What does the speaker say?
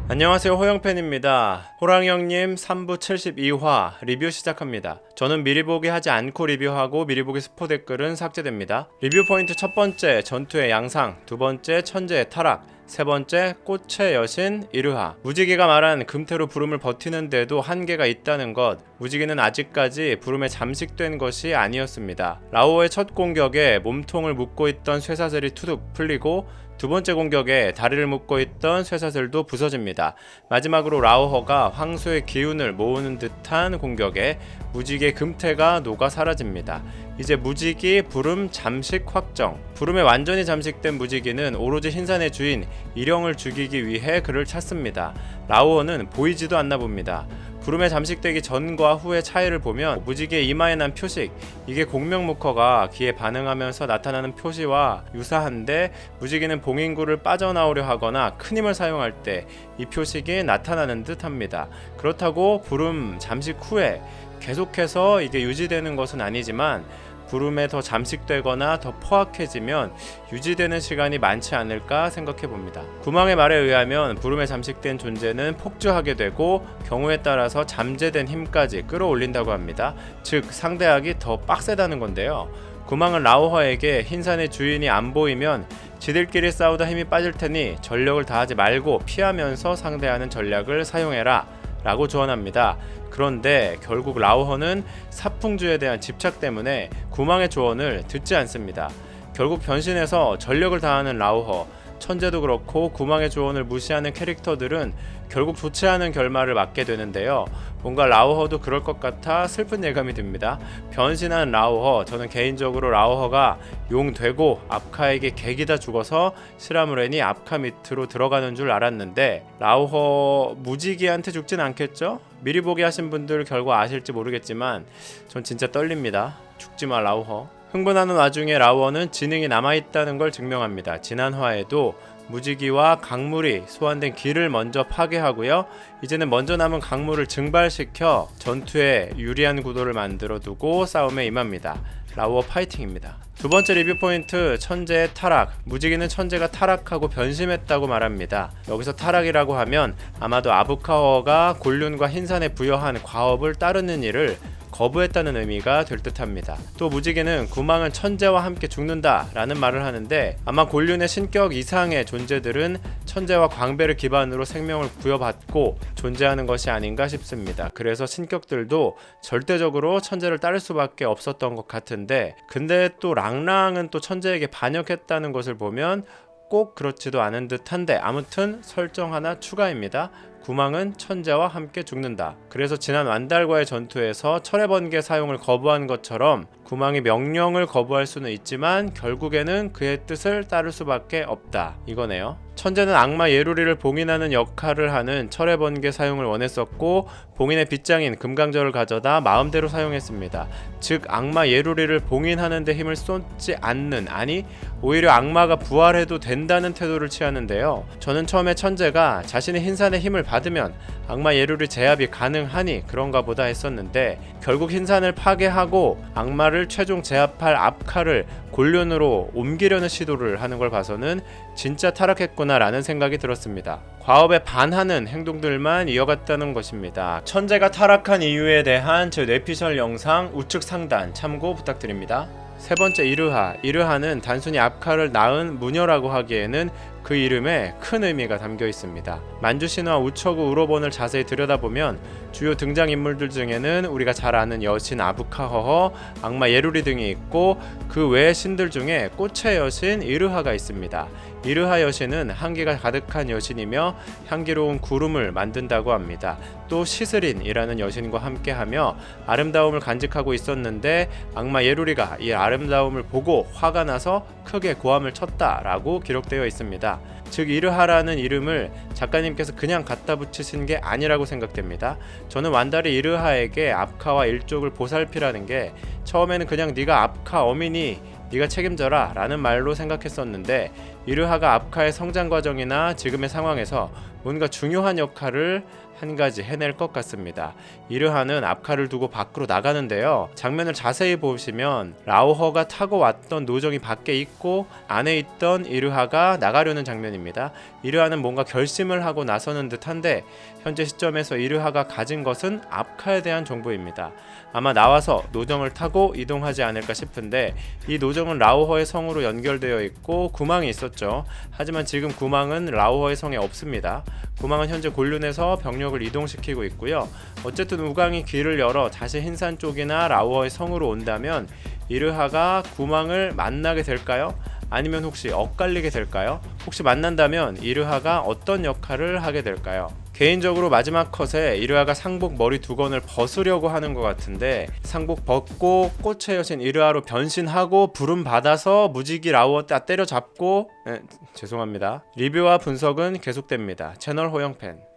안녕하세요, 호영팬입니다. 호랑이형님 3부 72화 리뷰 시작합니다. 저는 미리보기 하지 않고 리뷰하고 미리보기 스포 댓글은 삭제됩니다. 리뷰 포인트 첫 번째, 전투의 양상. 두 번째, 천재의 타락. 세 번째, 꽃의 여신 이르하. 무지개가 말한 금태로 부름을 버티는데도 한계가 있다는 것. 무지개는 아직까지 부름에 잠식된 것이 아니었습니다. 라오어의 첫 공격에 몸통을 묶고 있던 쇠사슬이 투둑 풀리고 두 번째 공격에 다리를 묶고 있던 쇠사슬도 부서집니다. 마지막으로 라오허가 황소의 기운을 모으는 듯한 공격에 무지개 금태가 녹아 사라집니다. 이제 무지개 부름 잠식 확정. 부름에 완전히 잠식된 무지개는 오로지 흰산의 주인 일영을 죽이기 위해 그를 찾습니다. 라오어는 보이지도 않나 봅니다. 부름에 잠식되기 전과 후의 차이를 보면 무지개 이마에 난 표식, 이게 공명무커가 기에 반응하면서 나타나는 표시와 유사한데 무지개는 봉인구를 빠져나오려 하거나 큰 힘을 사용할 때 이 표식이 나타나는 듯 합니다. 그렇다고 부름 잠식 후에 계속해서 이게 유지되는 것은 아니지만 부름에 더 잠식되거나 더 포악해지면 유지되는 시간이 많지 않을까 생각해 봅니다. 구망의 말에 의하면 부름에 잠식된 존재는 폭주하게 되고 경우에 따라서 잠재된 힘까지 끌어올린다고 합니다. 즉 상대하기 더 빡세다는 건데요. 구망은 라오허에게 흰산의 주인이 안 보이면 지들끼리 싸우다 힘이 빠질 테니 전력을 다하지 말고 피하면서 상대하는 전략을 사용해라 라고 조언합니다. 그런데 결국 라오허는 사풍주에 대한 집착 때문에 구망의 조언을 듣지 않습니다. 결국 변신해서 전력을 다하는 라오허, 천재도 그렇고 구망의 조언을 무시하는 캐릭터들은 결국 좋지 않은 결말을 맞게 되는데요. 뭔가 라오허도 그럴 것 같아 슬픈 예감이 듭니다. 변신한 라오허, 저는 개인적으로 라오허가 용 되고 압카에게 개기다 죽어서 시라무렌이 압카 밑으로 들어가는 줄 알았는데 라오허 무지개한테 죽진 않겠죠? 미리 보기 하신 분들 결과 아실지 모르겠지만 전 진짜 떨립니다. 죽지마 라오허. 흥분하는 와중에 라오어는 지능이 남아있다는 걸 증명합니다. 지난 화에도 무지개와 강물이 소환된 길을 먼저 파괴하고요. 이제는 먼저 남은 강물을 증발시켜 전투에 유리한 구도를 만들어 두고 싸움에 임합니다. 라오어 파이팅입니다. 두 번째 리뷰 포인트, 천재의 타락. 무지개는 천재가 타락하고 변심했다고 말합니다. 여기서 타락이라고 하면 아마도 아부카워가 곤륜과 흰산에 부여한 과업을 따르는 일을 거부했다는 의미가 될 듯합니다. 또 무지개는 구망은 천재와 함께 죽는다 라는 말을 하는데 아마 곤륜의 신격 이상의 존재들은 천재와 광배를 기반으로 생명을 부여받고 존재하는 것이 아닌가 싶습니다. 그래서 신격들도 절대적으로 천재를 따를 수밖에 없었던 것 같은데 근데 또 랑랑은 또 천재에게 반역했다는 것을 보면 꼭 그렇지도 않은 듯한데 아무튼 설정 하나 추가입니다. 구망은 천재와 함께 죽는다. 그래서 지난 완달과의 전투에서 철의 번개 사용을 거부한 것처럼 구망이 명령을 거부할 수는 있지만 결국에는 그의 뜻을 따를 수밖에 없다 이거네요. 천재는 악마 예루리를 봉인하는 역할을 하는 철의 번개 사용을 원했었고 봉인의 빗장인 금강절을 가져다 마음대로 사용했습니다. 즉 악마 예루리를 봉인하는 데 힘을 쏟지 않는, 아니 오히려 악마가 부활해도 된다는 태도를 취하는데요. 저는 처음에 천재가 자신의 흰산의 힘을 받으면 악마 예루리 제압이 가능하니 그런가 보다 했었는데 결국 흰산을 파괴하고 악마를 최종 제압할 압카를 곤륜으로 옮기려는 시도를 하는 걸 봐서는 진짜 타락했구나 라는 생각이 들었습니다. 과업에 반하는 행동들만 이어갔다는 것입니다. 천재가 타락한 이유에 대한 제 뇌피셜 영상 우측 상단 참고 부탁드립니다. 세 번째 이르하. 이르하는 단순히 압카를 낳은 무녀라고 하기에는 그 이름에 큰 의미가 담겨 있습니다. 만주신화 우처구 우로본을 자세히 들여다보면 주요 등장인물들 중에는 우리가 잘 아는 여신 아부카허허, 악마 예루리 등이 있고 그 외의 신들 중에 꽃의 여신 이르하가 있습니다. 이르하 여신은 향기가 가득한 여신이며 향기로운 구름을 만든다고 합니다. 또 시스린이라는 여신과 함께하며 아름다움을 간직하고 있었는데 악마 예루리가 이 아름다움을 보고 화가 나서 크게 고함을 쳤다라고 기록되어 있습니다. 즉 이르하라는 이름을 작가님께서 그냥 갖다 붙이신 게 아니라고 생각됩니다. 저는 완달이 이르하에게 압카와 일족을 보살피라는 게 처음에는 그냥 네가 압카 어미니 네가 책임져라 라는 말로 생각했었는데 이르하가 압카의 성장 과정이나 지금의 상황에서 뭔가 중요한 역할을 한 가지 해낼 것 같습니다. 이르하는 앞칼을 두고 밖으로 나가는데요. 장면을 자세히 보시면 라오허가 타고 왔던 노정이 밖에 있고 안에 있던 이르하가 나가려는 장면입니다. 이르하는 뭔가 결심을 하고 나서는 듯한데 현재 시점에서 이르하가 가진 것은 앞칼에 대한 정보입니다. 아마 나와서 노정을 타고 이동하지 않을까 싶은데 이 노정은 라오허의 성으로 연결되어 있고 구망이 있었죠. 하지만 지금 구망은 라오허의 성에 없습니다. 구망은 현재 곤륜에서 병력을 이동시키고 있고요. 어쨌든 우강이 길을 열어 다시 흰산 쪽이나 라오허의 성으로 온다면 이르하가 구망을 만나게 될까요? 아니면 혹시 엇갈리게 될까요? 혹시 만난다면 이르하가 어떤 역할을 하게 될까요? 개인적으로 마지막 컷에 이르하가 상복 머리 두건을 벗으려고 하는 것 같은데 상복 벗고 꽃의 여신 이르하로 변신하고 부름 받아서 무지개 라오어 때려잡고 죄송합니다. 리뷰와 분석은 계속됩니다. 채널 호영팬